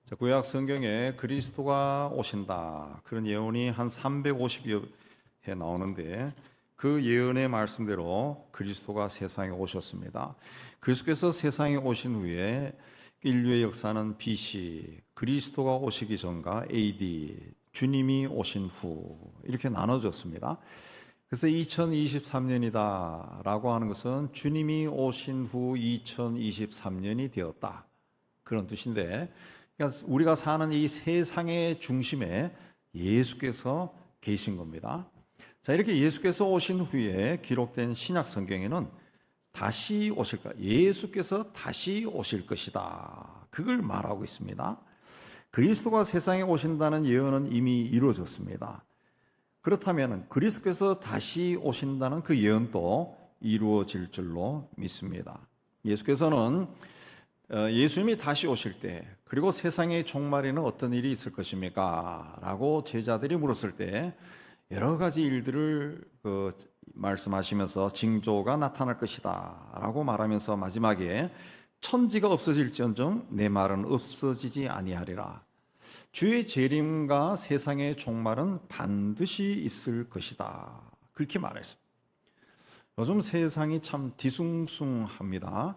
자, 구약 성경에 그리스도가 오신다 그런 예언이 한 350여 해 나오는데 그 예언의 말씀대로 그리스도가 세상에 오셨습니다. 그리스도께서 세상에 오신 후에 인류의 역사는 BC, 그리스도가 오시기 전과 AD, 주님이 오신 후 이렇게 나눠졌습니다. 그래서 2023년이다라고 하는 것은 주님이 오신 후 2023년이 되었다 그런 뜻인데, 그러니까 우리가 사는 이 세상의 중심에 예수께서 계신 겁니다. 자, 이렇게 예수께서 오신 후에 기록된 신약 성경에는 다시 오실까? 예수께서 다시 오실 것이다. 그걸 말하고 있습니다. 그리스도가 세상에 오신다는 예언은 이미 이루어졌습니다. 그렇다면 그리스도께서 다시 오신다는 그 예언도 이루어질 줄로 믿습니다. 예수께서는 예수님이 다시 오실 때, 그리고 세상의 종말에는 어떤 일이 있을 것입니까? 라고 제자들이 물었을 때 여러 가지 일들을 말씀하시면서 징조가 나타날 것이다 라고 말하면서 마지막에 천지가 없어질지언정 내 말은 없어지지 아니하리라. 주의 재림과 세상의 종말은 반드시 있을 것이다. 그렇게 말했습니다. 요즘 세상이 참 뒤숭숭합니다.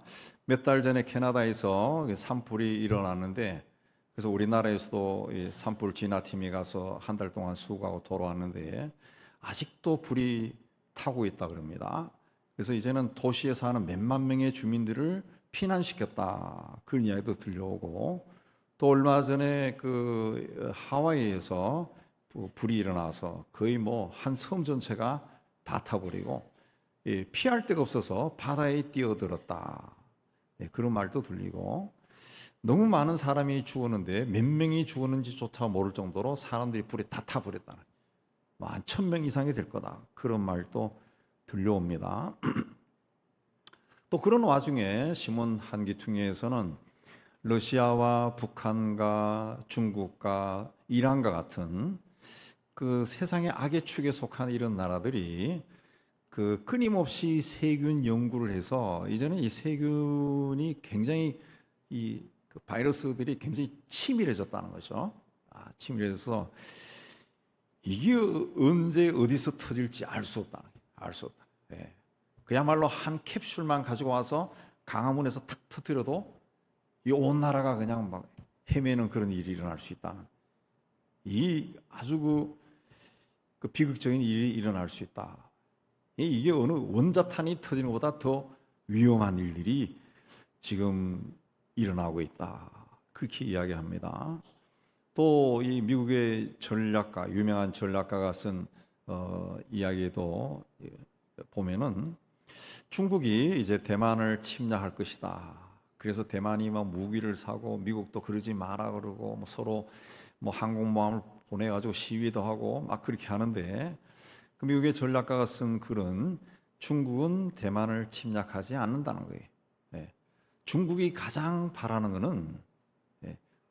몇 달 전에 캐나다에서 산불이 일어났는데, 그래서 우리나라에서도 산불 진화팀이 가서 한 달 동안 수거하고 돌아왔는데 아직도 불이 타고 있다 그럽니다. 그래서 이제는 도시에 사는 몇만 명의 주민들을 피난시켰다 그런 이야기도 들려오고, 또 얼마 전에 그 하와이에서 불이 일어나서 거의 뭐 한 섬 전체가 다 타버리고 피할 데가 없어서 바다에 뛰어들었다, 그런 말도 들리고, 너무 많은 사람이 죽었는데 몇 명이 죽었는지조차 모를 정도로 사람들이 불에 다 타버렸다는, 한 1000명 이상이 될 거다 그런 말도 들려옵니다. 또 그런 와중에 신문 한기퉁이에서는 러시아와 북한과 중국과 이란과 같은 그 세상의 악의 축에 속한 이런 나라들이 그 끊임없이 세균 연구를 해서 이제는 이 세균이 굉장히 그 바이러스들이 굉장히 치밀해졌다는 거죠. 치밀해져서 이게 언제 어디서 터질지 알 수 없다. 예. 그야말로 한 캡슐만 가지고 와서 강화문에서 탁 터뜨려도 이 온 나라가 그냥 막 헤매는 그런 일이 일어날 수 있다는, 이 아주 그 비극적인 일이 일어날 수 있다. 이게 어느 원자탄이 터지는 것보다 더 위험한 일들이 지금 일어나고 있다. 그렇게 이야기합니다. 또 이 미국의 전략가, 유명한 전략가가 쓴 이야기도 보면은 중국이 이제 대만을 침략할 것이다. 그래서 대만이 막 무기를 사고 미국도 그러지 마라 그러고 뭐 서로 뭐 항공모함을 보내가지고 시위도 하고 막 그렇게 하는데, 그 미국의 전략가가 쓴 글은 중국은 대만을 침략하지 않는다는 거예요. 중국이 가장 바라는 것은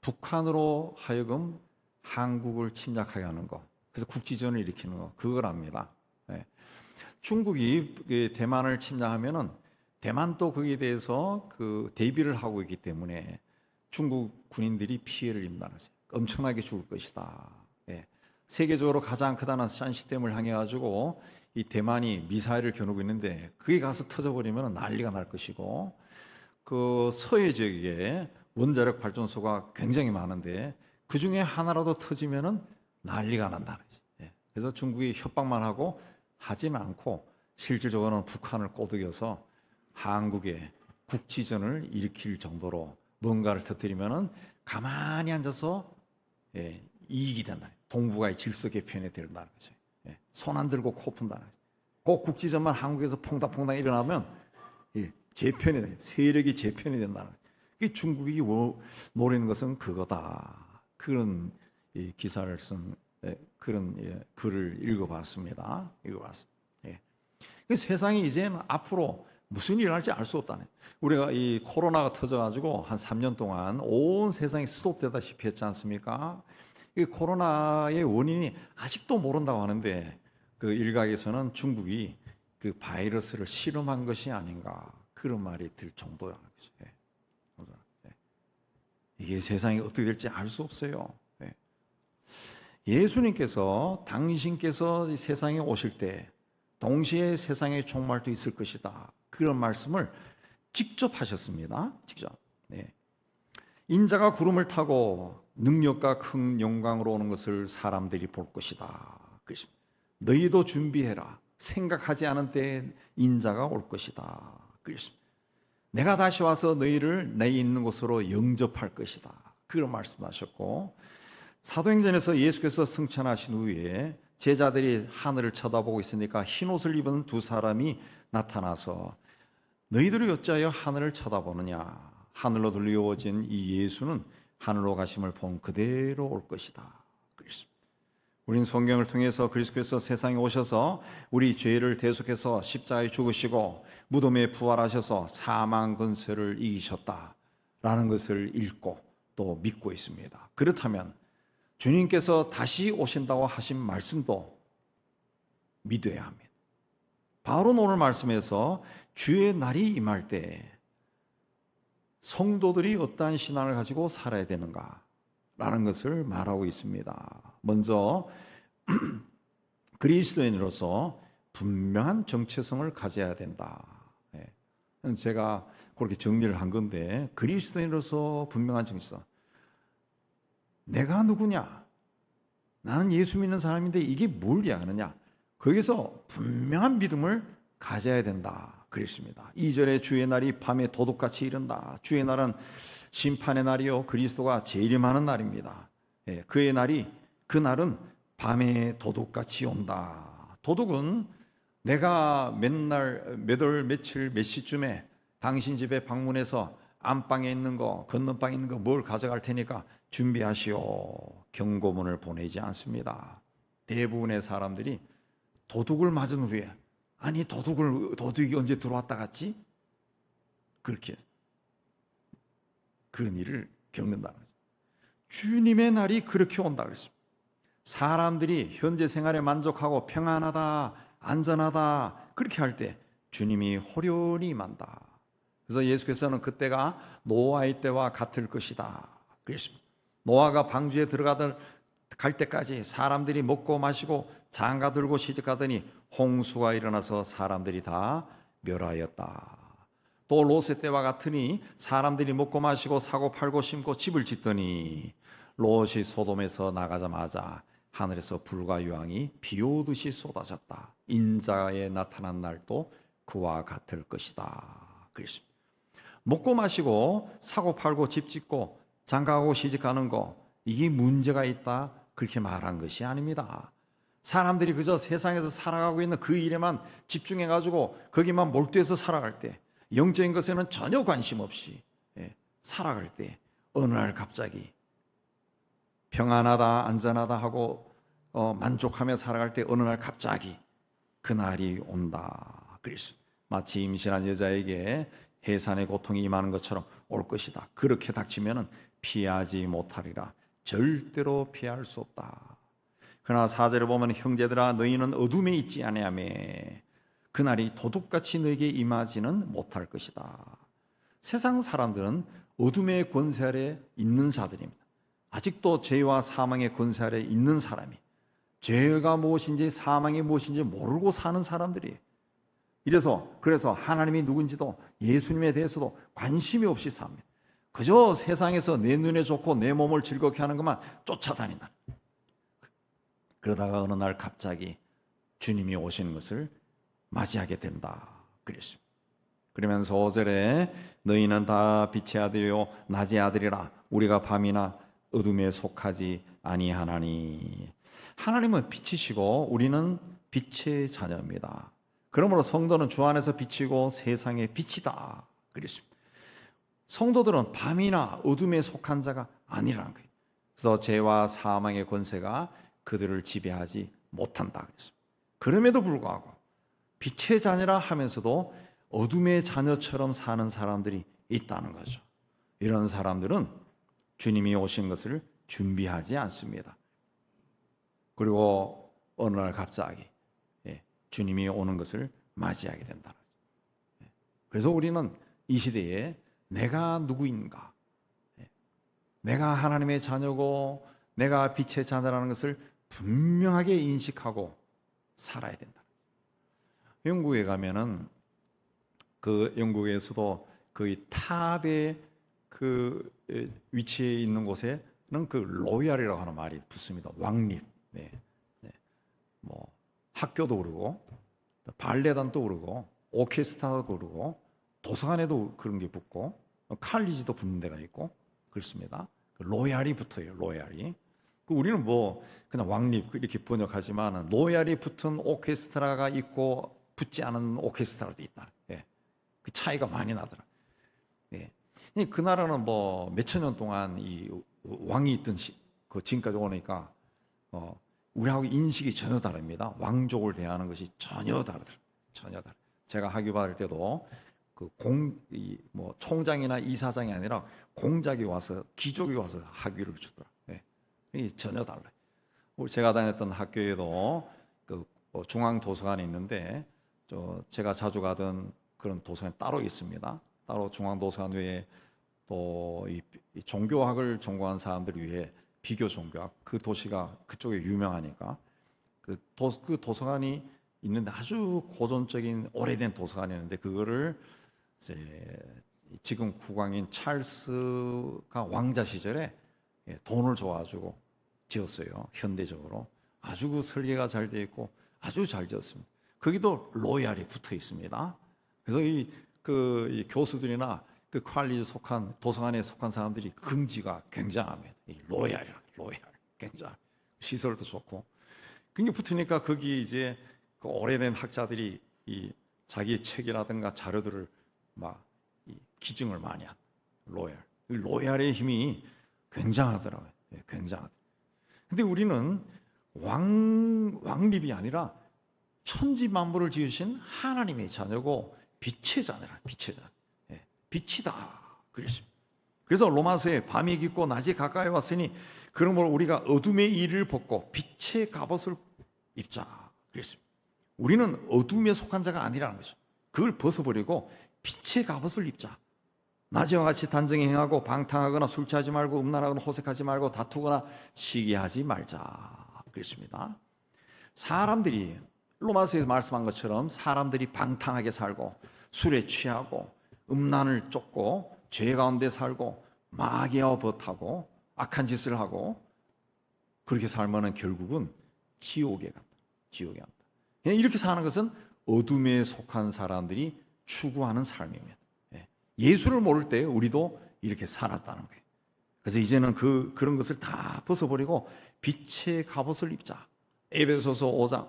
북한으로 하여금 한국을 침략하게 하는 거, 그래서 국지전을 일으키는 거, 그거랍니다. 중국이 대만을 침략하면은 대만도 거기에 대해서 그 대비를 하고 있기 때문에 중국 군인들이 피해를 입는다는 거죠. 엄청나게 죽을 것이다. 세계적으로 가장 크다는 샨시댐을 향해 가지고 이 대만이 미사일을 겨누고 있는데 그게 가서 터져버리면 난리가 날 것이고, 그 서해 지역에 원자력 발전소가 굉장히 많은데 그 중에 하나라도 터지면은 난리가 난다는 거지. 그래서 중국이 협박만 하고 하지는 않고 실질적으로는 북한을 꼬드겨서 한국에 국지전을 일으킬 정도로 뭔가를 터뜨리면은 가만히 앉아서 이익이 된다. 동북아의 질서 개편이 된다는 거죠. 손 안 들고 코 푼다는 거죠. 꼭 국지전만 한국에서 퐁당퐁당 일어나면 재편이 돼. 세력이 재편이 된다는 거죠. 중국이 노리는 것은 그거다. 그런 기사를 쓴 그런 글을 읽어봤습니다. 세상이 이제는 앞으로 무슨 일이 일어날지 알 수 없다네. 우리가 이 코로나가 터져가지고 한 3년 동안 온 세상이 스톱되다시피 했지 않습니까? 이 코로나의 원인이 아직도 모른다고 하는데, 그 일각에서는 중국이 그 바이러스를 실험한 것이 아닌가 그런 말이 들 정도라는 거죠. 이게 세상이 어떻게 될지 알 수 없어요. 예. 예수님께서 당신께서 이 세상에 오실 때 동시에 세상의 종말도 있을 것이다. 그런 말씀을 직접 하셨습니다. 직접. 네. 인자가 구름을 타고 능력과 큰 영광으로 오는 것을 사람들이 볼 것이다. 그렇습니다. 너희도 준비해라. 생각하지 않은 때에 인자가 올 것이다. 그렇습니다. 내가 다시 와서 너희를 내 있는 곳으로 영접할 것이다. 그런 말씀하셨고, 사도행전에서 예수께서 승천하신 후에 제자들이 하늘을 쳐다보고 있으니까 흰옷을 입은 두 사람이 나타나서 너희들이 어찌하여 하늘을 쳐다보느냐. 하늘로 들려오진 이 예수는 하늘로 가심을 본 그대로 올 것이다. 그랬습니다. 우리는 성경을 통해서 그리스도께서 세상에 오셔서 우리 죄를 대속해서 십자가에 죽으시고 무덤에 부활하셔서 사망 권세를 이기셨다라는 것을 읽고 또 믿고 있습니다. 그렇다면 주님께서 다시 오신다고 하신 말씀도 믿어야 합니다. 바로 오늘 말씀에서 주의 날이 임할 때 성도들이 어떠한 신앙을 가지고 살아야 되는가라는 것을 말하고 있습니다. 먼저 그리스도인으로서 분명한 정체성을 가져야 된다. 제가 그렇게 정리를 한 건데, 그리스도인으로서 분명한 정체성. 내가 누구냐? 나는 예수 믿는 사람인데 이게 뭘 이야기하느냐? 거기서 분명한 믿음을 가져야 된다. 그랬습니다. 2절에 주의 날이 밤에 도둑같이 이른다. 주의 날은 심판의 날이요 그리스도가 재림하는 날입니다. 그의 날이, 그 날은 밤에 도둑같이 온다. 도둑은 내가 맨날 몇 월 며칠 몇 시쯤에 당신 집에 방문해서 안방에 있는 거, 건너방에 있는 거 뭘 가져갈 테니까 준비하시오. 경고문을 보내지 않습니다. 대부분의 사람들이 도둑을 맞은 후에, 아니 도둑이 언제 들어왔다 갔지? 그렇게 그런 일을 겪는다는 거죠. 주님의 날이 그렇게 온다 그랬습니다. 사람들이 현재 생활에 만족하고 평안하다, 안전하다 그렇게 할 때 주님이 호련히 임한다. 그래서 예수께서는 그때가 노아의 때와 같을 것이다 그랬습니다. 노아가 방주에 갈 때까지 사람들이 먹고 마시고 장가 들고 시집가더니 홍수가 일어나서 사람들이 다 멸하였다. 또 롯의 때와 같으니 사람들이 먹고 마시고 사고 팔고 심고 집을 짓더니 롯이 소돔에서 나가자마자 하늘에서 불과 유황이 비 오듯이 쏟아졌다. 인자에 나타난 날도 그와 같을 것이다. 그랬습니다. 먹고 마시고 사고 팔고 집 짓고 장가가고 시집가는 거, 이게 문제가 있다 그렇게 말한 것이 아닙니다. 사람들이 그저 세상에서 살아가고 있는 그 일에만 집중해가지고 거기만 몰두해서 살아갈 때, 영적인 것에는 전혀 관심 없이 살아갈 때 어느 날 갑자기 평안하다 안전하다 하고 만족하며 살아갈 때 어느 날 갑자기 그 날이 온다. 그래서 마치 임신한 여자에게 해산의 고통이 임하는 것처럼 올 것이다. 그렇게 닥치면 피하지 못하리라. 절대로 피할 수 없다. 그러나 4절에 보면 형제들아 너희는 어둠에 있지 아니하며 그날이 도둑같이 너에게 임하지는 못할 것이다. 세상 사람들은 어둠의 권세 아래 있는 자들입니다. 아직도 죄와 사망의 권세 아래 있는 사람이, 죄가 무엇인지 사망이 무엇인지 모르고 사는 사람들이, 그래서 하나님이 누군지도 예수님에 대해서도 관심이 없이 삽니다. 그저 세상에서 내 눈에 좋고 내 몸을 즐겁게 하는 것만 쫓아다닌다. 그러다가 어느 날 갑자기 주님이 오시는 것을 맞이하게 된다 그랬습니다. 그러면서 5절에 너희는 다 빛의 아들이요 낮의 아들이라 우리가 밤이나 어둠에 속하지 아니하나니. 하나님은 빛이시고 우리는 빛의 자녀입니다. 그러므로 성도는 주 안에서 빛이고 세상의 빛이다 그랬습니다. 성도들은 밤이나 어둠에 속한 자가 아니라는 거예요. 그래서 죄와 사망의 권세가 그들을 지배하지 못한다 그랬습니다. 그럼에도 불구하고 빛의 자녀라 하면서도 어둠의 자녀처럼 사는 사람들이 있다는 거죠. 이런 사람들은 주님이 오신 것을 준비하지 않습니다. 그리고 어느 날 갑자기 주님이 오는 것을 맞이하게 된다는 거죠. 그래서 우리는 이 시대에 내가 누구인가, 내가 하나님의 자녀고 내가 빛의 자녀라는 것을 분명하게 인식하고 살아야 된다. 영국에 가면은 그 영국에서도 그 탑의 그 위치에 있는 곳에는 그 로얄이라고 하는 말이 붙습니다. 왕립. 네. 네. 뭐 학교도 그러고 발레단도 그러고 오케스트라도 그러고 도서관에도 그런 게 붙고 칼리지도 붙는 데가 있고 그렇습니다. 로얄이 붙어요. 로얄이. 우리는 뭐 그냥 왕립 이렇게 번역하지만 로얄이 붙은 오케스트라가 있고 붙지 않은 오케스트라도 있다. 예. 그 차이가 많이 나더라. 예. 그 나라는 뭐 몇천 년 동안 이 왕이 있던 그 지금까지 오니까 우리하고 인식이 전혀 다릅니다. 왕족을 대하는 것이 전혀 다르더라. 전혀 다르. 제가 학위 받을 때도 그 뭐 총장이나 이사장이 아니라 공작이 와서 귀족이 와서 학위를 주더라. 예. 이 전혀 달라요. 제가 다녔던 학교에도 그 중앙 도서관이 있는데 제가 자주 가던 그런 도서관이 따로 있습니다. 따로 중앙 도서관 외에 또 이 종교학을 전공한 사람들을 위해 비교 종교학 그 도시가 그쪽에 유명하니까 그 도서관이 있는데 아주 고전적인 오래된 도서관이 있는데 그거를 이제 지금 국왕인 찰스가 왕자 시절에 돈을 줘가지고 지었어요. 현대적으로 아주 그 설계가 잘 되어 있고 아주 잘 지었습니다. 거기도 로얄이 붙어 있습니다. 그래서 이 교수들이나 그 퀄리티 속한 도서관에 속한 사람들이 긍지가 굉장합니다. 이 로얄 굉장히 시설도 좋고 그게 붙으니까 거기 이제 그 오래된 학자들이 이 자기의 책이라든가 자료들을 막 기증을 많이 한 로얄의 힘이 굉장하더라고요. 굉장하다. 근데 우리는 왕립이 아니라 천지 만물을 지으신 하나님의 자녀고 빛의 자녀라. 빛의 자녀. 빛이다. 그랬습니다. 그래서 로마서에 밤이 깊고 낮이 가까이 왔으니 그러므로 우리가 어둠의 일을 벗고 빛의 갑옷을 입자. 그랬습니다. 우리는 어둠에 속한 자가 아니라는 거죠. 그걸 벗어버리고 빛의 갑옷을 입자. 낮에와 같이 단정히 행하고 방탕하거나 술 취하지 말고 음란하거나 호색하지 말고 다투거나 시기하지 말자. 그랬습니다. 사람들이 로마서에서 말씀한 것처럼 사람들이 방탕하게 살고 술에 취하고 음란을 쫓고 죄 가운데 살고 마귀와 벗하고 악한 짓을 하고 그렇게 살면은 결국은 지옥에 간다. 지옥에 간다. 그냥 이렇게 사는 것은 어둠에 속한 사람들이 추구하는 삶입니다. 예수를 모를 때 우리도 이렇게 살았다는 거예요. 그래서 이제는 그런 것을 다 벗어버리고 빛의 갑옷을 입자. 에베소서 5장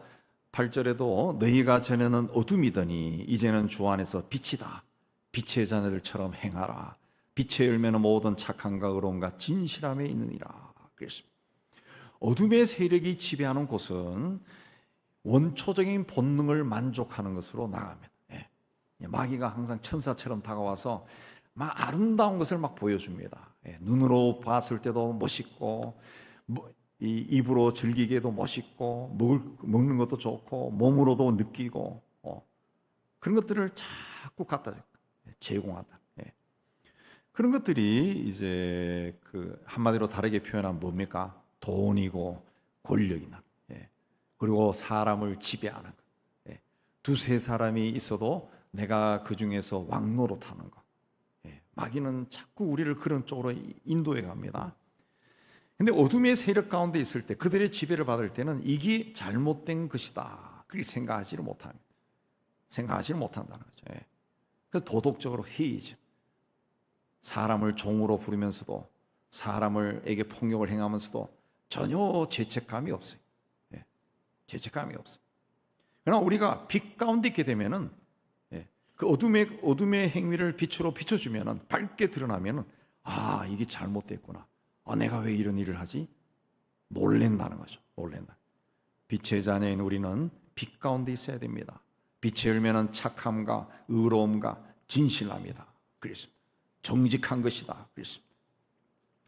8절에도 너희가 전에는 어둠이더니 이제는 주 안에서 빛이다. 빛의 자녀들처럼 행하라. 빛의 열매는 모든 착함과 의로움과 진실함에 있느니라. 그랬습니다. 어둠의 세력이 지배하는 곳은 원초적인 본능을 만족하는 것으로 나갑니다. 마귀가 항상 천사처럼 다가와서 막 아름다운 것을 막 보여줍니다. 눈으로 봤을 때도 멋있고 이 입으로 즐기기에도 멋있고 먹는 것도 좋고 몸으로도 느끼고 그런 것들을 자꾸 갖다 제공한다. 그런 것들이 이제 그 한마디로 다르게 표현하면 뭡니까? 돈이고 권력이나 그리고 사람을 지배하는 것. 두세 사람이 있어도 내가 그 중에서 왕노릇하는 것. 마귀는 자꾸 우리를 그런 쪽으로 인도해 갑니다. 근데 어둠의 세력 가운데 있을 때 그들의 지배를 받을 때는 이게 잘못된 것이다. 그렇게 생각하지를 못합니다. 생각하지를 못한다는 거죠. 그래서 도덕적으로 해이죠. 사람을 종으로 부르면서도 사람에게 폭력을 행하면서도 전혀 죄책감이 없어요. 죄책감이 없어요. 그러나 우리가 빛 가운데 있게 되면은 그 어둠의 행위를 빛으로 비춰주면은 밝게 드러나면은 이게 잘못됐구나. 내가 왜 이런 일을 하지? 놀랜다는 거죠. 놀랜다. 빛의 자녀인 우리는 빛 가운데 있어야 됩니다. 빛의 열매는 착함과 의로움과 진실함이다. 그랬습니다. 정직한 것이다. 그랬습니다.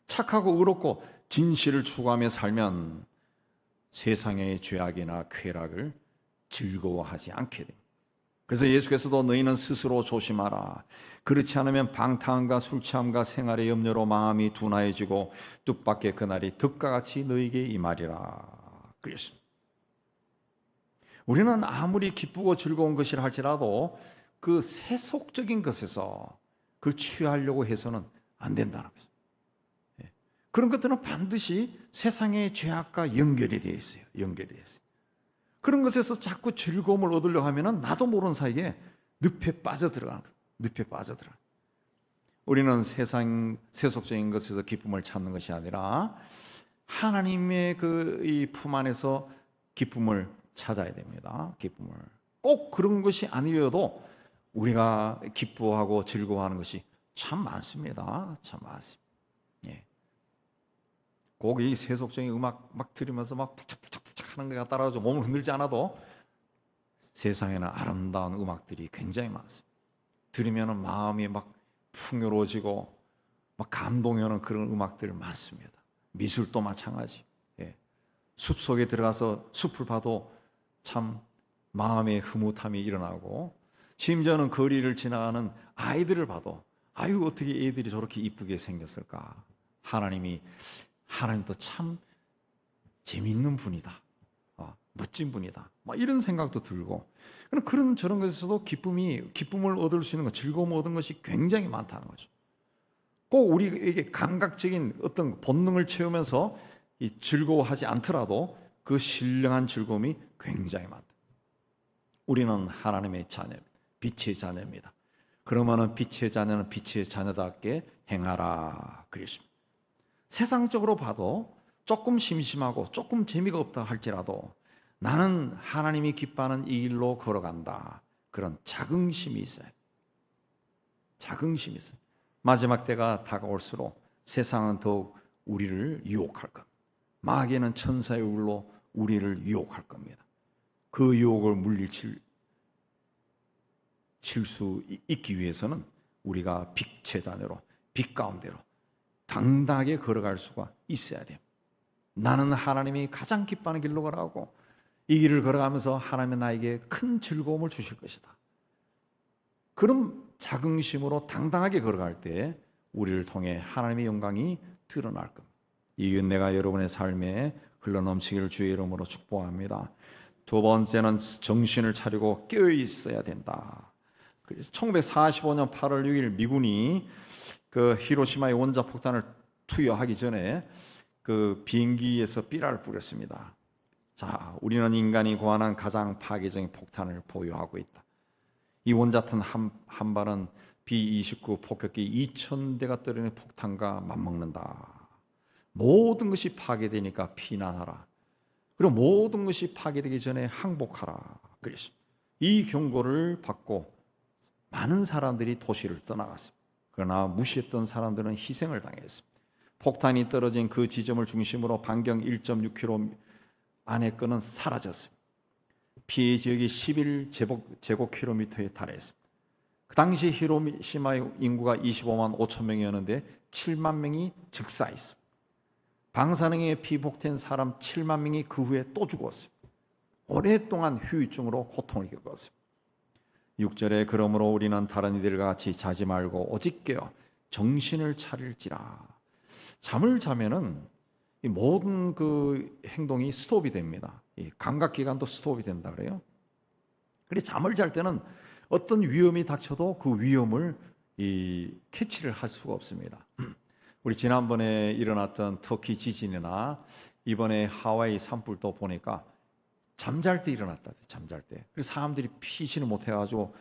착하고 의롭고 진실을 추구하며 살면 세상의 죄악이나 쾌락을 즐거워하지 않게 됩니다. 그래서 예수께서도 너희는 스스로 조심하라. 그렇지 않으면 방탕함과 술취함과 생활의 염려로 마음이 둔하여지고 뜻밖의 그날이 득과 같이 너희에게 임하리라. 그랬습니다. 우리는 아무리 기쁘고 즐거운 것이라 할지라도 그 세속적인 것에서 그걸 취하려고 해서는 안 된다는 거죠. 그런 것들은 반드시 세상의 죄악과 연결이 되어 있어요. 연결이 되어 있어요. 그런 것에서 자꾸 즐거움을 얻으려고 하면 나도 모르는 사이에 늪에 빠져들어가는 거예요. 늪에 빠져들어가는 거예요. 우리는 세속적인 것에서 기쁨을 찾는 것이 아니라 하나님의 그 이 품 안에서 기쁨을 찾아야 됩니다. 기쁨을. 꼭 그런 것이 아니어도 우리가 기뻐하고 즐거워하는 것이 참 많습니다. 참 많습니다. 예. 꼭 이 세속적인 음악 막 들으면서 막 푹짝푹짝푹짝 하는 것에 따라서 몸을 흔들지 않아도 세상에는 아름다운 음악들이 굉장히 많습니다. 들으면 마음이 막 풍요로워지고 막 감동이 오는 그런 음악들 많습니다. 미술도 마찬가지. 예. 숲속에 들어가서 숲을 봐도 참 마음의 흐뭇함이 일어나고, 심지어는 거리를 지나가는 아이들을 봐도 아유 어떻게 애들이 저렇게 이쁘게 생겼을까. 하나님도 참 재미있는 분이다. 멋진 분이다. 막 이런 생각도 들고, 그런 저런 것에서도 기쁨을 얻을 수 있는 것, 즐거움을 얻은 것이 굉장히 많다는 거죠. 꼭 우리에게 감각적인 어떤 본능을 채우면서 이 즐거워하지 않더라도 그 신령한 즐거움이 굉장히 많다. 우리는 하나님의 자녀입니다. 빛의 자녀입니다. 그러면은 빛의 자녀는 빛의 자녀답게 행하라 그랬습니다. 세상적으로 봐도 조금 심심하고 조금 재미가 없다 할지라도 나는 하나님이 기뻐하는 이 길로 걸어간다. 그런 자긍심이 있어요. 자긍심이 있어요. 마지막 때가 다가올수록 세상은 더욱 우리를 유혹할 겁니다. 마귀는 천사의 울로 우리를 유혹할 겁니다. 그 유혹을 물리칠 수 있기 위해서는 우리가 빛의 자녀로, 빛 가운데로 당당하게 걸어갈 수가 있어야 돼요. 나는 하나님이 가장 기뻐하는 길로 걸어가고 이 길을 걸어가면서 하나님은 나에게 큰 즐거움을 주실 것이다. 그런 자긍심으로 당당하게 걸어갈 때 우리를 통해 하나님의 영광이 드러날 겁니다. 이 은혜가 여러분의 삶에 흘러넘치기를 주의 이름으로 축복합니다. 두 번째는 정신을 차리고 깨어 있어야 된다. 그래서 1945년 8월 6일 미군이 그 히로시마의 원자 폭탄을 투여하기 전에 그 비행기에서 삐라를 뿌렸습니다. 자, 우리는 인간이 고안한 가장 파괴적인 폭탄을 보유하고 있다. 이 원자탄 한 발은 B-29 폭격기 2,000대가 떨어지는 폭탄과 맞먹는다. 모든 것이 파괴되니까 피난하라. 그리고 모든 것이 파괴되기 전에 항복하라. 그랬습니다. 이 경고를 받고 많은 사람들이 도시를 떠나갔습니다. 그러나 무시했던 사람들은 희생을 당했습니다. 폭탄이 떨어진 그 지점을 중심으로 반경 1.6km 안의 거는 사라졌습니다. 피해 지역이 11제곱킬로미터에 달했습니다. 그 당시 히로시마의 인구가 25만 5천 명이었는데 7만 명이 즉사했습니다. 방사능에 피폭된 사람 7만 명이 그 후에 또 죽었습니다. 오랫동안 후유증으로 고통을 겪었습니다. 6절에 그러므로 우리는 다른 이들과 같이 자지 말고 오직 깨어 정신을 차릴지라. 잠을 자면은 이 모든 그 행동이 스톱이 됩니다. 이 감각기관도 스톱이 된다 그래요. 그래서 잠을 잘 때는 어떤 위험이 닥쳐도 그 위험을 캐치를 할 수가 없습니다. 우리 지난번에 일어났던 터키 지진이나 이번에 하와이 산불도 보니까 잠잘 때 일어났다. 잠잘 때. 그래서 사람들이 피신을 못해가지고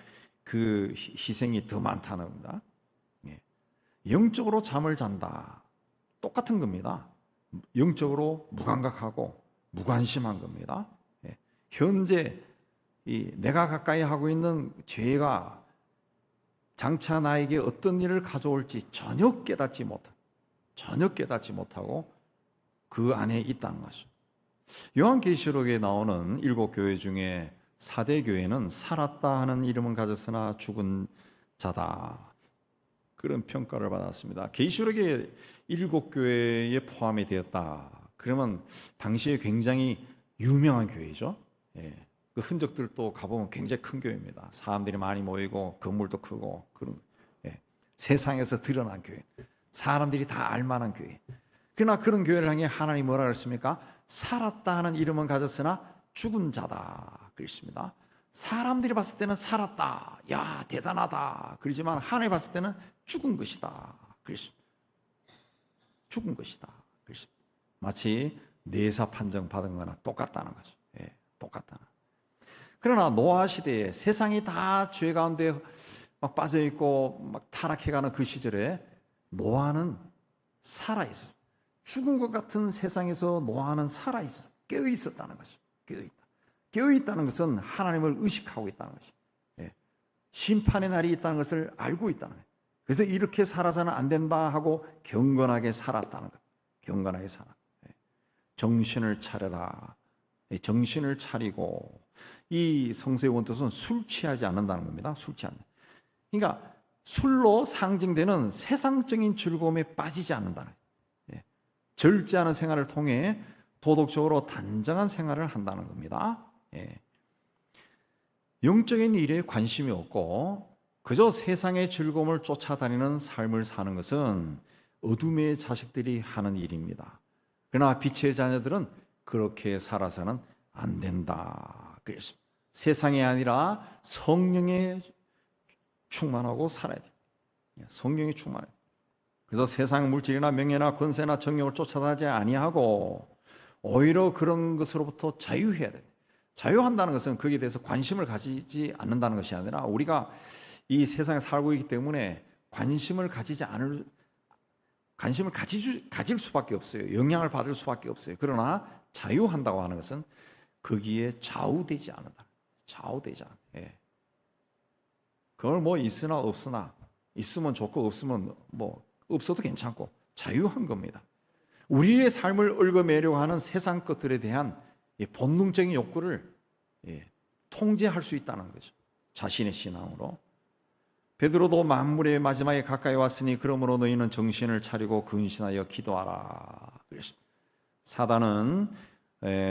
그 희생이 더 많다는 겁니다. 영적으로 잠을 잔다. 똑같은 겁니다. 영적으로 무감각하고 무관심한 겁니다. 현재 내가 가까이 하고 있는 죄가 장차 나에게 어떤 일을 가져올지 전혀 깨닫지 못하고 그 안에 있다는 것이죠. 요한계시록에 나오는 7교회 중에 4대 교회는 살았다 하는 이름은 가졌으나 죽은 자다. 그런 평가를 받았습니다. 계시록에 7교회에 포함이 되었다. 그러면 당시에 굉장히 유명한 교회죠. 그 흔적들도 가보면 굉장히 큰 교회입니다. 사람들이 많이 모이고 건물도 크고 그런, 예, 세상에서 드러난 교회, 사람들이 다 알만한 교회. 그러나 그런 교회를 향해 하나님 뭐라 그랬습니까? 살았다 하는 이름은 가졌으나 죽은 자다 그랬습니다. 사람들이 봤을 때는 살았다, 야 대단하다 그러지만 하나님 봤을 때는 죽은 것이다 그랬습니다. 죽은 것이다 그랬습니다. 마치 내사 판정 받은 거나 똑같다는 거죠. 예, 똑같다는. 그러나 노아 시대에 세상이 다 죄 가운데 막 빠져 있고 막 타락해가는 그 시절에 노아는 살아 있었어요. 죽은 것 같은 세상에서 노아는 살아 있었어요. 깨어 있었다는 거죠. 깨어 있다. 깨어 있다는 것은 하나님을 의식하고 있다는 거죠. 예. 심판의 날이 있다는 것을 알고 있다는 거예요. 그래서 이렇게 살아서는 안 된다 하고 경건하게 살았다는 거예요. 경건하게 살아. 예. 정신을 차려라. 예. 정신을 차리고, 이 성서의 원뜻은 술 취하지 않는다는 겁니다. 술 취한다. 그러니까 술로 상징되는 세상적인 즐거움에 빠지지 않는다는 거예요. 예. 절제하는 생활을 통해 도덕적으로 단정한 생활을 한다는 겁니다. 예. 영적인 일에 관심이 없고 그저 세상의 즐거움을 쫓아다니는 삶을 사는 것은 어둠의 자식들이 하는 일입니다. 그러나 빛의 자녀들은 그렇게 살아서는 안 된다. 그래서 세상이 아니라 성령에 충만하고 살아야 돼요. 성령이 충만해요. 그래서 세상 물질이나 명예나 권세나 정욕을 쫓아다니지 아니하고 오히려 그런 것으로부터 자유해야 돼요. 자유한다는 것은 거기에 대해서 관심을 가지지 않는다는 것이 아니라 우리가 이 세상에 살고 있기 때문에 관심을 가질 수밖에 없어요. 영향을 받을 수밖에 없어요. 그러나 자유한다고 하는 것은 거기에 좌우되지 않는다. 좌우되지 않는다. 예. 그걸 뭐 있으나 없으나, 있으면 좋고 없으면 뭐 없어도 괜찮고 자유한 겁니다. 우리의 삶을 얽어매려고 하는 세상 것들에 대한 본능적인 욕구를 통제할 수 있다는 거죠. 자신의 신앙으로. 베드로도 만물의 마지막에 가까이 왔으니 그러므로 너희는 정신을 차리고 근신하여 기도하라 그랬습니다. 사단은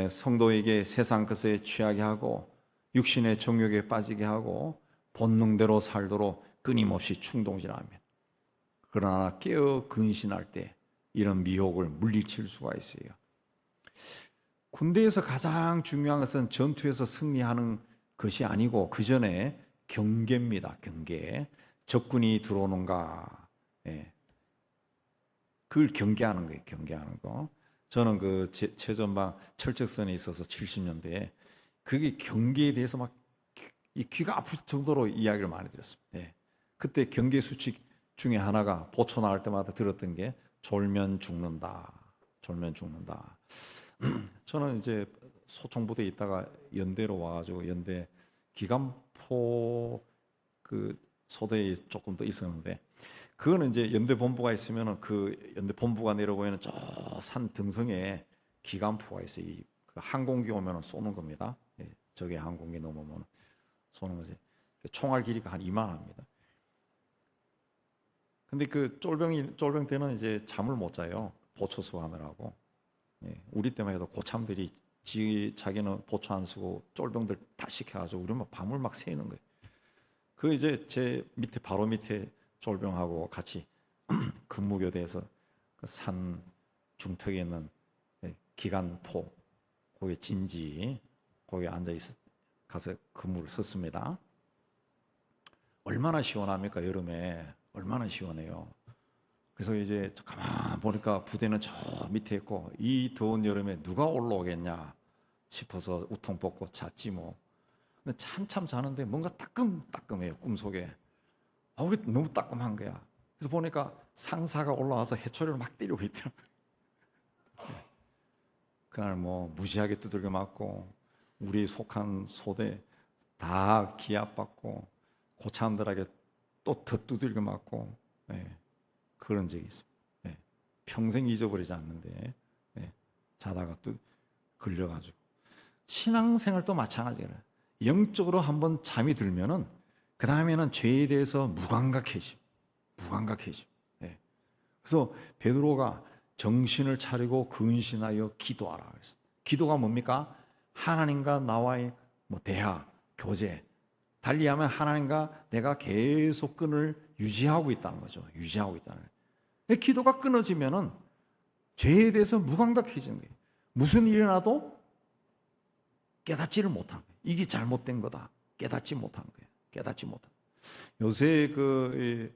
성도에게 세상 것에 취하게 하고 육신의 정욕에 빠지게 하고 본능대로 살도록 끊임없이 충동질합니다. 그러나 깨어 근신할 때 이런 미혹을 물리칠 수가 있어요. 군대에서 가장 중요한 것은 전투에서 승리하는 것이 아니고 그 전에 경계입니다. 경계. 적군이 들어오는가, 그걸 경계하는 거예요. 경계하는 거. 저는 그 최전방 철책선에 있어서 70년대에 그게 경계에 대해서 막 이 귀가 아플 정도로 이야기를 많이 들었습니다. 그때 경계 수칙 중에 하나가 보초 나올 때마다 들었던 게 졸면 죽는다. 졸면 죽는다. 저는 이제 소총부대에 있다가 연대로 와가지고 연대 기관포 그 소대에 조금 더 있었는데 그거는 이제 연대 본부가 있으면은 그 연대 본부가 내려보이는 저 산 등성에 기관포가 있어요. 그 항공기 오면은 쏘는 겁니다. 저게 항공기 넘으면 쏘는 거지. 총알 길이가 한 이만합니다. 근데 그 쫄병 때는 이제 잠을 못 자요. 보초수 하느라고. 우리 때만 해도 고참들이 자기는 보초 안 쓰고 쫄병들 다 시켜가지고 우리 막 밤을 막 새는 거예요. 그 이제 제 밑에 바로 밑에 쫄병하고 같이 근무교대에서 그 산 중턱에 있는 기관포 거기 진지 거기 앉아 있어 가서 근무를 섰습니다. 얼마나 시원합니까? 여름에 얼마나 시원해요. 그래서 이제 가만 보니까 부대는 저 밑에 있고 이 더운 여름에 누가 올라오겠냐 싶어서 우통 벗고 잤지 뭐. 근데 한참 자는데 뭔가 따끔따끔해요. 꿈속에. 그게 너무 따끔한 거야. 그래서 보니까 상사가 올라와서 해초리를 막 때리고 있더라고요. 그날 뭐 무지하게 두들겨 맞고 우리 속한 소대 다 기압받고 고참들에게 또 더 두들겨 맞고 그런 적이 있습니다. 평생 잊어버리지 않는데 자다가 또 걸려가지고 신앙생활도 마찬가지예요. 영적으로 한번 잠이 들면은 그 다음에는 죄에 대해서 무감각해져. 그래서 베드로가 정신을 차리고 근신하여 기도하라 그랬어요. 기도가 뭡니까? 하나님과 나와의 뭐 대화, 교제, 달리하면 하나님과 내가 계속 끈을 유지하고 있다는 거죠. 유지하고 있다는 거예요. 기도가 끊어지면은 죄에 대해서 무감각해지는 거예요. 무슨 일이 나도 깨닫지를 못한 거예요. 이게 잘못된 거다. 깨닫지 못한 거예요. 깨닫지 못한. 요새 그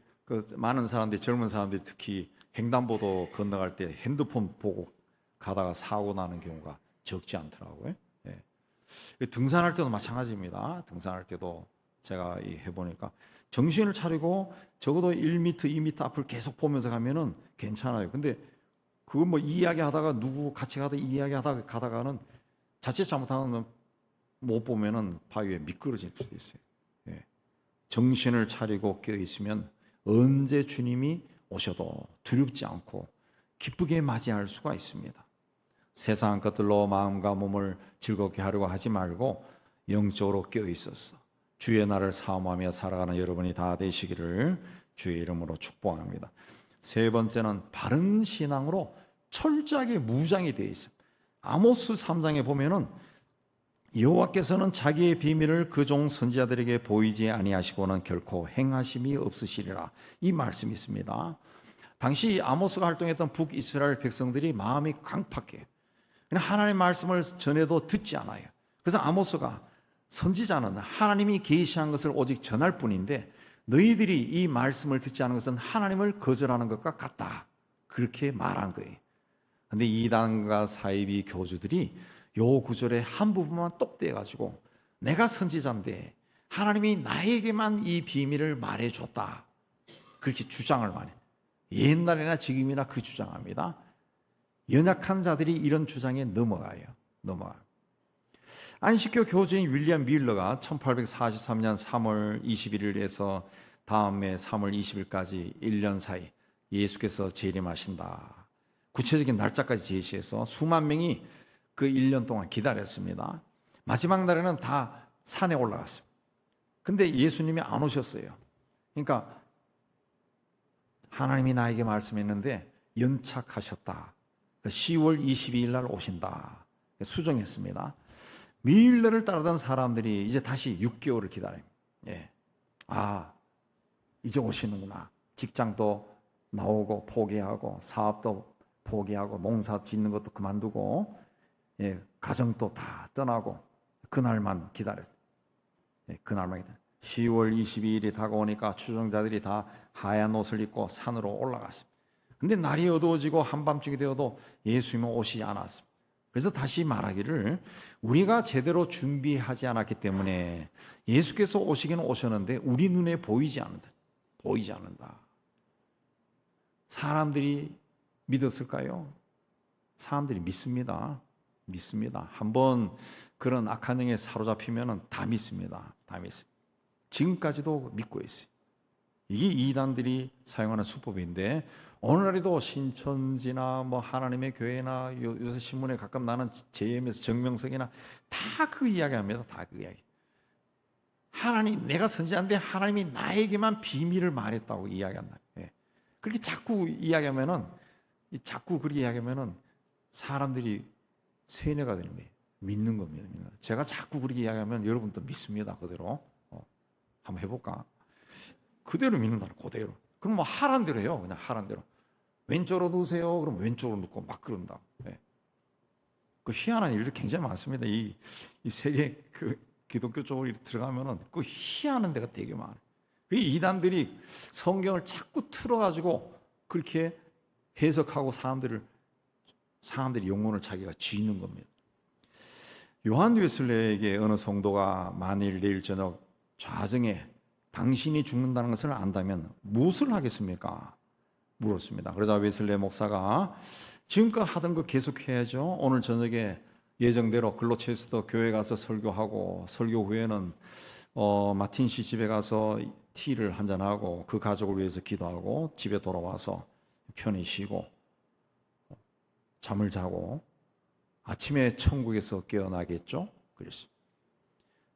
많은 사람들이, 젊은 사람들이 특히 횡단보도 건너갈 때 핸드폰 보고 가다가 사고 나는 경우가 적지 않더라고요. 예. 등산할 때도 마찬가지입니다. 등산할 때도 제가 해보니까 정신을 차리고 적어도 1m, 2m 앞을 계속 보면서 가면은 괜찮아요. 근데 그거 뭐 이야기하다가 누구 같이 이야기하다가 가다가는 자칫 잘못하면 못 보면은 바위에 미끄러질 수도 있어요. 예. 정신을 차리고 깨어 있으면 언제 주님이 오셔도 두렵지 않고 기쁘게 맞이할 수가 있습니다. 세상 것들로 마음과 몸을 즐겁게 하려고 하지 말고 영적으로 깨어 있어서 주의 날을 사모하며 살아가는 여러분이 다 되시기를 주의 이름으로 축복합니다. 세 번째는 바른 신앙으로 철저하게 무장이 되어 있습니다. 아모스 3장에 보면은 여호와께서는 자기의 비밀을 그 종 선지자들에게 보이지 아니하시고는 결코 행하심이 없으시리라, 이 말씀이 있습니다. 당시 아모스가 활동했던 북이스라엘 백성들이 마음이 강팍해요. 하나님의 말씀을 전해도 듣지 않아요. 그래서 아모스가, 선지자는 하나님이 계시한 것을 오직 전할 뿐인데 너희들이 이 말씀을 듣지 않은 것은 하나님을 거절하는 것과 같다, 그렇게 말한 거예요. 그런데 이단과 사이비 교주들이 요 구절의 한 부분만 똑대가지고 내가 선지자인데 하나님이 나에게만 이 비밀을 말해줬다, 그렇게 주장을 많이 해요. 옛날이나 지금이나 그 주장합니다. 연약한 자들이 이런 주장에 넘어가요. 안식교 교주인 윌리엄 밀러가 1843년 3월 21일에서 다음해 3월 20일까지 1년 사이 예수께서 재림하신다, 구체적인 날짜까지 제시해서 수만 명이 그 1년 동안 기다렸습니다. 마지막 날에는 다 산에 올라갔습니다. 근데 예수님이 안 오셨어요. 그러니까 하나님이 나에게 말씀했는데 연착하셨다. 10월 22일 날 오신다, 수정했습니다. 밀러를 따르던 사람들이 이제 다시 6개월을 기다립니다. 예. 이제 오시는구나. 직장도 나오고 포기하고 사업도 포기하고 농사 짓는 것도 그만두고, 예, 가정도 다 떠나고 그날만 기다렸어요. 예, 그날만 기다렸어요. 10월 22일이 다가오니까 추종자들이 다 하얀 옷을 입고 산으로 올라갔습니다. 근데 날이 어두워지고 한밤중이 되어도 예수님은 오시지 않았습니다. 그래서 다시 말하기를, 우리가 제대로 준비하지 않았기 때문에 예수께서 오시기는 오셨는데 우리 눈에 보이지 않는다. 사람들이 믿었을까요? 사람들이 믿습니다. 한번 그런 악한 영에 사로잡히면 다 믿습니다. 지금까지도 믿고 있어요. 이게 이단들이 사용하는 수법인데, 오늘날에도 신천지나 뭐 하나님의 교회나 요새 신문에 가끔 나는 JMS 정명석이나 다 그 이야기합니다. 다 그 이야기. 하나님, 내가 선지자인데 하나님이 나에게만 비밀을 말했다고 이야기한다. 예. 그렇게 자꾸 그렇게 이야기하면은 사람들이 세뇌가 되는 거예요. 믿는 겁니다. 제가 자꾸 그렇게 이야기하면 여러분도 믿습니다. 그대로. 한번 해볼까? 그대로 믿는다는, 그대로. 그럼 뭐 하란 대로 해요. 그냥 하란 대로. 왼쪽으로 누우세요. 그럼 왼쪽으로 눕고 막 그런다. 네. 그 희한한 일들이 굉장히 많습니다. 이 세계 그 기독교 쪽으로 들어가면은 그 희한한 데가 되게 많아요. 이 이단들이 성경을 자꾸 틀어가지고 그렇게 해석하고 사람들이 영혼을 자기가 쥐는 겁니다. 요한 웨슬레에게 어느 성도가 만일 내일 저녁 좌정에 당신이 죽는다는 것을 안다면 무엇을 하겠습니까? 물었습니다. 그러자 웨슬레 목사가 지금껏 하던 거 계속해야죠. 오늘 저녁에 예정대로 글로체스터 교회 가서 설교하고, 설교 후에는 마틴 씨 집에 가서 티를 한잔하고 그 가족을 위해서 기도하고 집에 돌아와서 편히 쉬고 잠을 자고 아침에 천국에서 깨어나겠죠. 그랬습니다.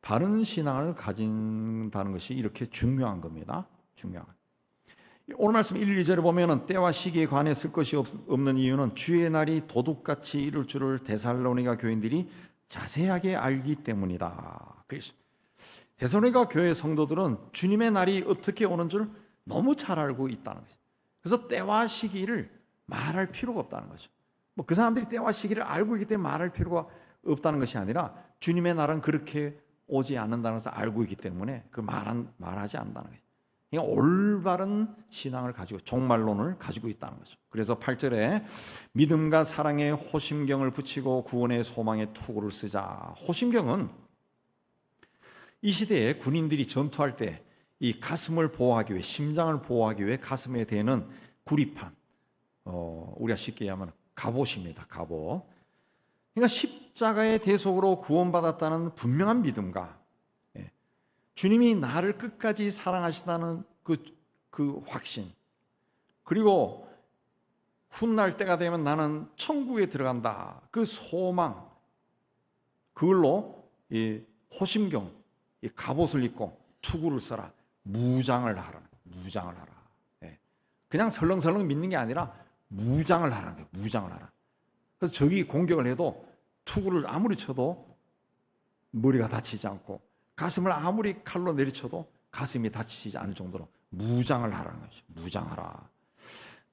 바른 신앙을 가진다는 것이 이렇게 중요한 겁니다. 오늘 말씀 1, 2절에 보면은 때와 시기에 관해 쓸 것이 없는 이유는 주의 날이 도둑같이 이룰 줄을 데살로니가 교인들이 자세하게 알기 때문이다. 그래서 데살로니가 교회 성도들은 주님의 날이 어떻게 오는 줄 너무 잘 알고 있다는 거죠. 그래서 때와 시기를 말할 필요가 없다는 거죠. 뭐 그 사람들이 때와 시기를 알고 있기 때문에 말할 필요가 없다는 것이 아니라 주님의 날은 그렇게 오지 않는다는 것을 알고 있기 때문에 말하지 않는다는 거죠. 그러니까 올바른 신앙을 가지고 종말론을 가지고 있다는 거죠. 그래서 8절에 믿음과 사랑에 호심경을 붙이고 구원의 소망의 투구를 쓰자. 호심경은 이 시대에 군인들이 전투할 때 이 가슴을 보호하기 위해, 심장을 보호하기 위해 가슴에 대는 구리판, 우리가 쉽게 얘기하면 갑옷입니다. 갑옷. 그러니까 십자가의 대속으로 구원받았다는 분명한 믿음과 주님이 나를 끝까지 사랑하신다는 그 확신, 그리고 훗날 때가 되면 나는 천국에 들어간다, 그 소망, 그걸로 이 호심경, 이 갑옷을 입고 투구를 써라, 무장을 하라. 그냥 설렁설렁 믿는 게 아니라 무장을 하라는 거예요. 무장을 하라. 그래서 적이 공격을 해도 투구를 아무리 쳐도 머리가 다치지 않고, 가슴을 아무리 칼로 내리쳐도 가슴이 다치지 않을 정도로 무장을 하라는 거죠. 무장하라.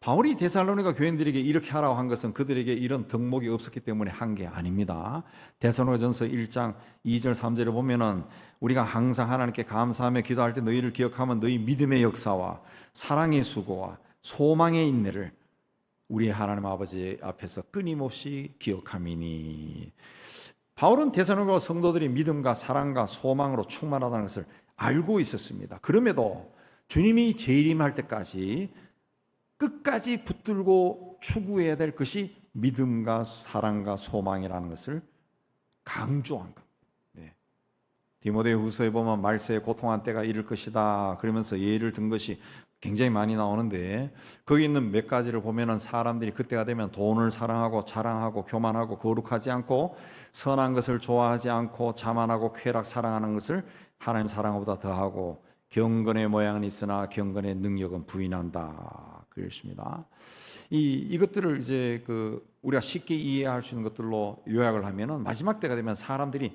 바울이 데살로니가 교인들에게 이렇게 하라고 한 것은 그들에게 이런 덕목이 없었기 때문에 한 게 아닙니다. 데살로니가전서 1장 2절 3절에 보면은 우리가 항상 하나님께 감사하며 기도할 때 너희를 기억하면 너희 믿음의 역사와 사랑의 수고와 소망의 인내를 우리 하나님 아버지 앞에서 끊임없이 기억함이니. 바울은 데살로니가 성도들이 믿음과 사랑과 소망으로 충만하다는 것을 알고 있었습니다. 그럼에도 주님이 재림할 때까지 끝까지 붙들고 추구해야 될 것이 믿음과 사랑과 소망이라는 것을 강조한 겁니다. 디모데후서에 보면 말세에 고통한 때가 이를 것이다 그러면서 예를 든 것이 굉장히 많이 나오는데, 거기 있는 몇 가지를 보면은 사람들이 그때가 되면 돈을 사랑하고 자랑하고 교만하고 거룩하지 않고 선한 것을 좋아하지 않고 자만하고 쾌락 사랑하는 것을 하나님 사랑보다 더하고 경건의 모양은 있으나 경건의 능력은 부인한다 그랬습니다. 이것들을 이제 우리가 쉽게 이해할 수 있는 것들로 요약을 하면은 마지막 때가 되면 사람들이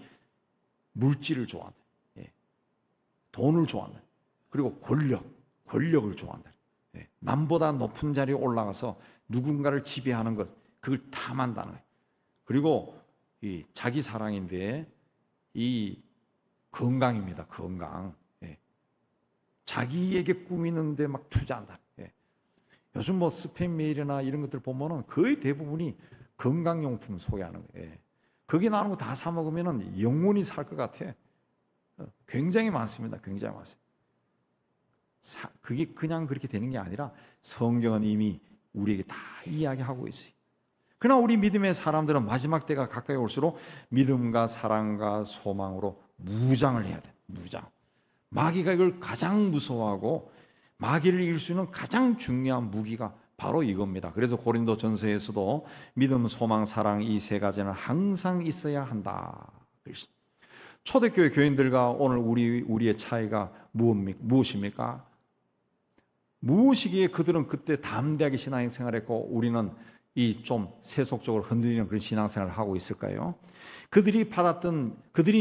물질을 좋아한다, 돈을 좋아한다, 그리고 권력을 좋아한다. 남보다 높은 자리에 올라가서 누군가를 지배하는 것, 그걸 탐한다는 거예요. 그리고 이 자기 사랑인데 이 건강입니다. 건강. 자기에게 꾸미는데 막 투자한다. 요즘 뭐 스팸 메일이나 이런 것들 보면은 거의 대부분이 건강용품 소개하는 거예요. 거기 나오는 거 다 사 먹으면은 영원히 살 것 같아. 굉장히 많습니다. 굉장히 많습니다. 그게 그냥 그렇게 되는 게 아니라 성경은 이미 우리에게 다 이야기하고 있어요. 그러나 우리 믿음의 사람들은 마지막 때가 가까이 올수록 믿음과 사랑과 소망으로 무장을 해야 돼. 무장. 마귀가 이걸 가장 무서워하고 마귀를 이길 수 있는 가장 중요한 무기가 바로 이겁니다. 그래서 고린도 전서에서도 믿음, 소망, 사랑 이 세 가지는 항상 있어야 한다. 초대교회 교인들과 오늘 우리의 차이가 무엇입니까? 무엇이기에 그들은 그때 담대하게 신앙생활했고 우리는 이 좀 세속적으로 흔들리는 그런 신앙생활을 하고 있을까요? 그들이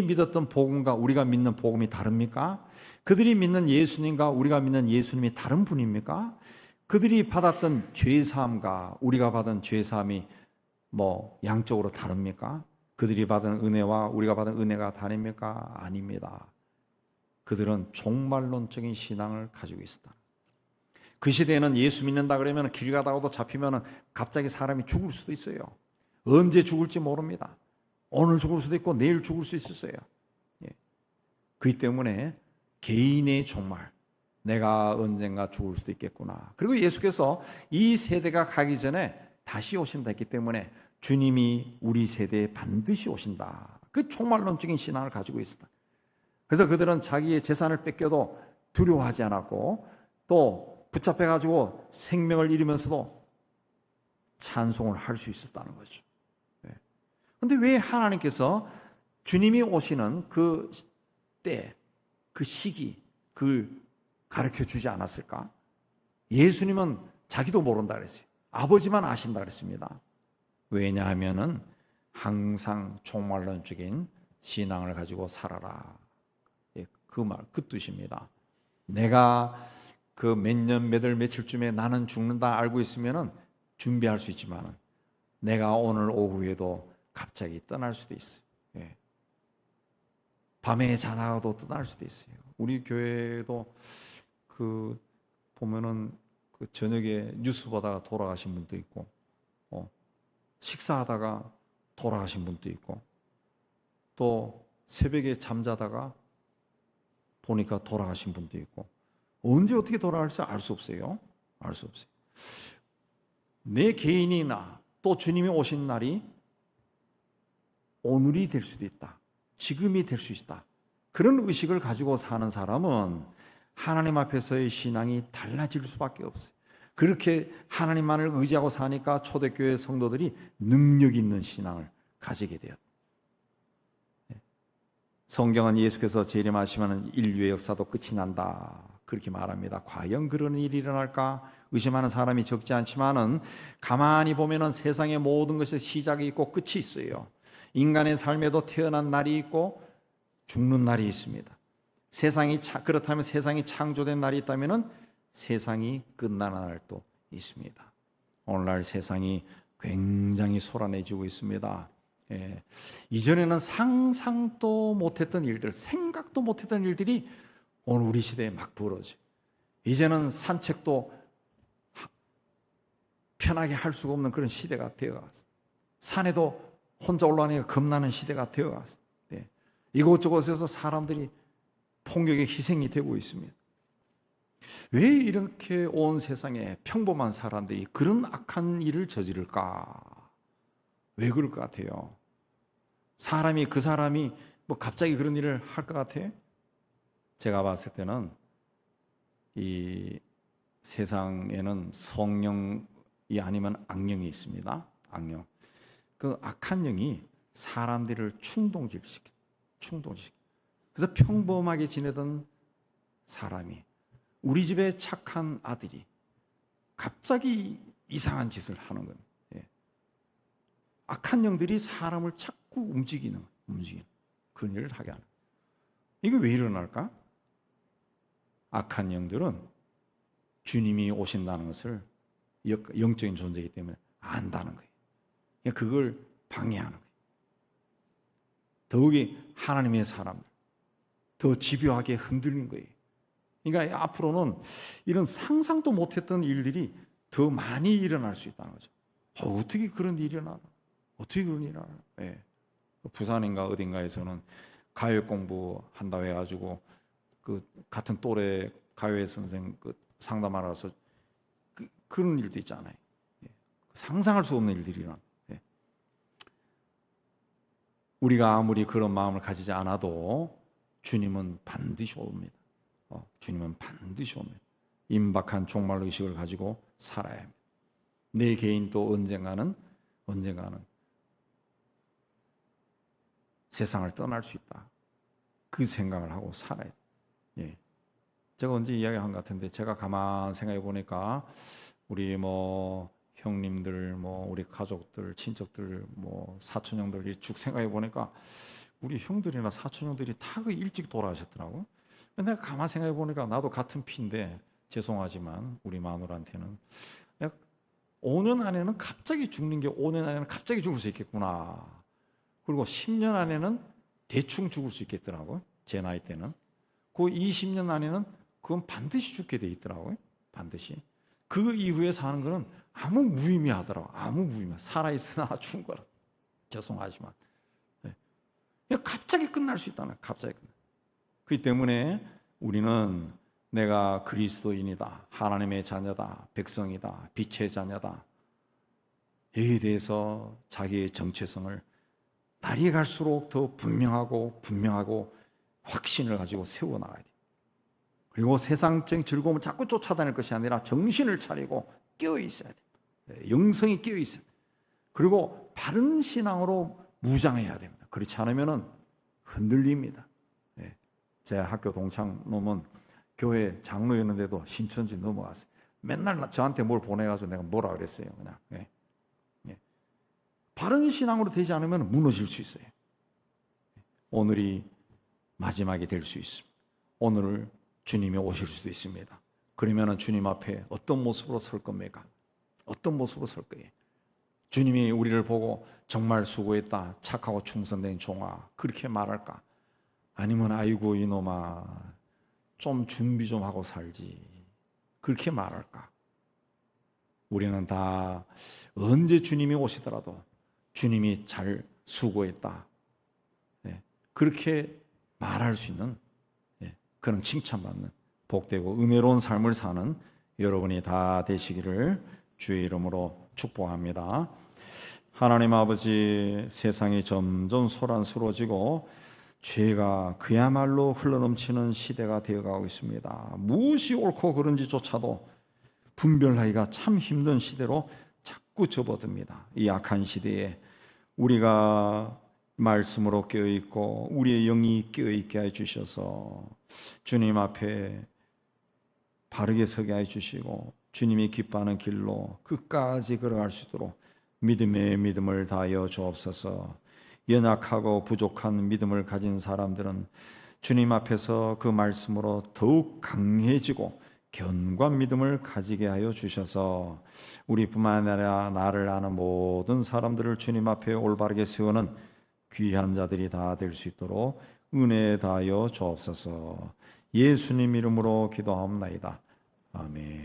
믿었던 복음과 우리가 믿는 복음이 다릅니까? 그들이 믿는 예수님과 우리가 믿는 예수님이 다른 분입니까? 그들이 받았던 죄사함과 우리가 받은 죄사함이 뭐 양쪽으로 다릅니까? 그들이 받은 은혜와 우리가 받은 은혜가 다릅니까? 아닙니다. 그들은 종말론적인 신앙을 가지고 있었다. 그 시대에는 예수 믿는다 그러면 길 가다가도 잡히면 갑자기 사람이 죽을 수도 있어요. 언제 죽을지 모릅니다. 오늘 죽을 수도 있고 내일 죽을 수 있었어요. 그렇기 때문에 개인의 종말, 내가 언젠가 죽을 수도 있겠구나. 그리고 예수께서 이 세대가 가기 전에 다시 오신다 했기 때문에 주님이 우리 세대에 반드시 오신다. 그 종말론적인 신앙을 가지고 있었다. 그래서 그들은 자기의 재산을 뺏겨도 두려워하지 않았고 또 붙잡혀가지고 생명을 잃으면서도 찬송을 할 수 있었다는 거죠. 그런데 왜 하나님께서 주님이 오시는 그 때, 그 시기, 그걸 가르쳐 주지 않았을까? 예수님은 자기도 모른다 그랬어요. 아버지만 아신다 그랬습니다. 왜냐하면은 항상 종말론적인 신앙을 가지고 살아라. 그 뜻입니다. 내가 그 몇 년, 몇 월, 며칠쯤에 나는 죽는다 알고 있으면은 준비할 수 있지만은 내가 오늘 오후에도 갑자기 떠날 수도 있어요. 예. 밤에 자다가도 떠날 수도 있어요. 우리 교회도 그 보면은 그 저녁에 뉴스 보다가 돌아가신 분도 있고, 식사하다가 돌아가신 분도 있고, 또 새벽에 잠자다가 보니까 돌아가신 분도 있고, 언제 어떻게 돌아갈지 알 수 없어요. 알 수 없어요. 내 개인이나 또 주님이 오신 날이 오늘이 될 수도 있다. 지금이 될 수 있다. 그런 의식을 가지고 사는 사람은 하나님 앞에서의 신앙이 달라질 수밖에 없어요. 그렇게 하나님만을 의지하고 사니까 초대교회 성도들이 능력 있는 신앙을 가지게 돼요. 성경은 예수께서 재림하시면 인류의 역사도 끝이 난다, 그렇게 말합니다. 과연 그런 일이 일어날까 의심하는 사람이 적지 않지만은 가만히 보면은 세상의 모든 것에 시작이 있고 끝이 있어요. 인간의 삶에도 태어난 날이 있고 죽는 날이 있습니다. 그렇다면 세상이 창조된 날이 있다면은 세상이 끝나는 날도 있습니다. 오늘날 세상이 굉장히 소란해지고 있습니다. 예. 이전에는 상상도 못했던 일들, 생각도 못했던 일들이 오늘 우리 시대에 막 벌어져요. 이제는 산책도 편하게 할 수가 없는 그런 시대가 되어갔어요. 산에도 혼자 올라가니까 겁나는 시대가 되어갔어요. 예. 이곳저곳에서 사람들이 폭력의 희생이 되고 있습니다. 왜 이렇게 온 세상에 평범한 사람들이 그런 악한 일을 저지를까? 왜 그럴 것 같아요? 그 사람이 뭐 갑자기 그런 일을 할 것 같아요? 제가 봤을 때는 이 세상에는 성령이 아니면 악령이 있습니다. 악령. 그 악한 영이 사람들을 충동시켜. 그래서 평범하게 지내던 사람이, 우리 집에 착한 아들이 갑자기 이상한 짓을 하는 겁니다. 예. 악한 영들이 사람을 자꾸 움직이는 그런 일을 하게 하는. 이게 왜 일어날까? 악한 영들은 주님이 오신다는 것을 영적인 존재이기 때문에 안다는 거예요. 그걸 방해하는 거예요. 더욱이 하나님의 사람들 더 집요하게 흔들린 거예요. 그러니까 앞으로는 이런 상상도 못했던 일들이 더 많이 일어날 수 있다는 거죠. 어떻게 그런 일이 일어나? 어떻게 그런 일이 일어나? 예. 부산인가 어딘가에서는 가요 공부한다고 해가지고 그 같은 또래 가요 선생 그 상담하러 와서 그런 일도 있잖아요. 예. 상상할 수 없는 일들이 일어나. 예. 우리가 아무리 그런 마음을 가지지 않아도 주님은 반드시 옵니다. 주님은 반드시 옵니다. 임박한 종말 의식을 가지고 살아야 합니다. 내 개인도 언젠가는 세상을 떠날 수 있다. 그 생각을 하고 살아야 돼요. 예. 제가 언제 이야기한 것 같은데, 제가 가만 생각해 보니까 우리 뭐 형님들, 뭐 우리 가족들, 친척들, 뭐 사촌 형들 쭉 생각해 보니까 우리 형들이나 사촌 형들이 다 그 일찍 돌아가셨더라고. 내가 가만 생각해 보니까 나도 같은 피인데, 죄송하지만 우리 마누라한테는 5년 안에는 갑자기 죽는 게 5년 안에는 갑자기 죽을 수 있겠구나. 그리고 10년 안에는 대충 죽을 수 있겠더라고요. 제 나이 때는. 그 20년 안에는 그건 반드시 죽게 돼 있더라고요. 반드시. 그 이후에 사는 거는 아무 무의미하더라고요. 아무 무의미해. 살아있으나 죽은 거라. 죄송하지만. 네. 갑자기 끝날 수 있다는 거예요. 갑자기 끝날. 그렇기 때문에 우리는 내가 그리스도인이다, 하나님의 자녀다, 백성이다, 빛의 자녀다, 여기에 대해서 자기의 정체성을 날이 갈수록 더 분명하고 확신을 가지고 세워나가야 돼요. 그리고 세상적인 즐거움을 자꾸 쫓아다닐 것이 아니라 정신을 차리고 깨어 있어야 돼요. 영성이 깨어 있어야 돼요. 그리고 바른 신앙으로 무장해야 됩니다. 그렇지 않으면 흔들립니다. 제 학교 동창 놈은 교회 장로였는데도 신천지 넘어갔어요. 맨날 저한테 뭘 보내가지고 내가 뭐라 그랬어요. 그냥. 바른 신앙으로 되지 않으면 무너질 수 있어요. 오늘이 마지막이 될 수 있습니다. 오늘 주님이 오실 수도 있습니다. 그러면 주님 앞에 어떤 모습으로 설 겁니까? 어떤 모습으로 설 거예요? 주님이 우리를 보고 정말 수고했다, 착하고 충성된 종아, 그렇게 말할까? 아니면 아이고 이놈아 좀 준비 좀 하고 살지, 그렇게 말할까? 우리는 다 언제 주님이 오시더라도 주님이 잘 수고했다, 그렇게 말할 수 있는 그런 칭찬받는 복되고 은혜로운 삶을 사는 여러분이 다 되시기를 주의 이름으로 축복합니다. 하나님 아버지, 세상이 점점 소란스러워지고 죄가 그야말로 흘러넘치는 시대가 되어가고 있습니다. 무엇이 옳고 그른지조차도 분별하기가 참 힘든 시대로 자꾸 접어듭니다. 이 악한 시대에 우리가 말씀으로 깨어있고 우리의 영이 깨어있게 해주셔서 주님 앞에 바르게 서게 해주시고 주님이 기뻐하는 길로 끝까지 걸어갈 수 있도록 믿음의 믿음을 다하여 주옵소서. 연약하고 부족한 믿음을 가진 사람들은 주님 앞에서 그 말씀으로 더욱 강해지고 견고한 믿음을 가지게 하여 주셔서 우리뿐만 아니라 나를 아는 모든 사람들을 주님 앞에 올바르게 세우는 귀한 자들이 다 될 수 있도록 은혜 다하여 주옵소서. 예수님 이름으로 기도하옵나이다. 아멘.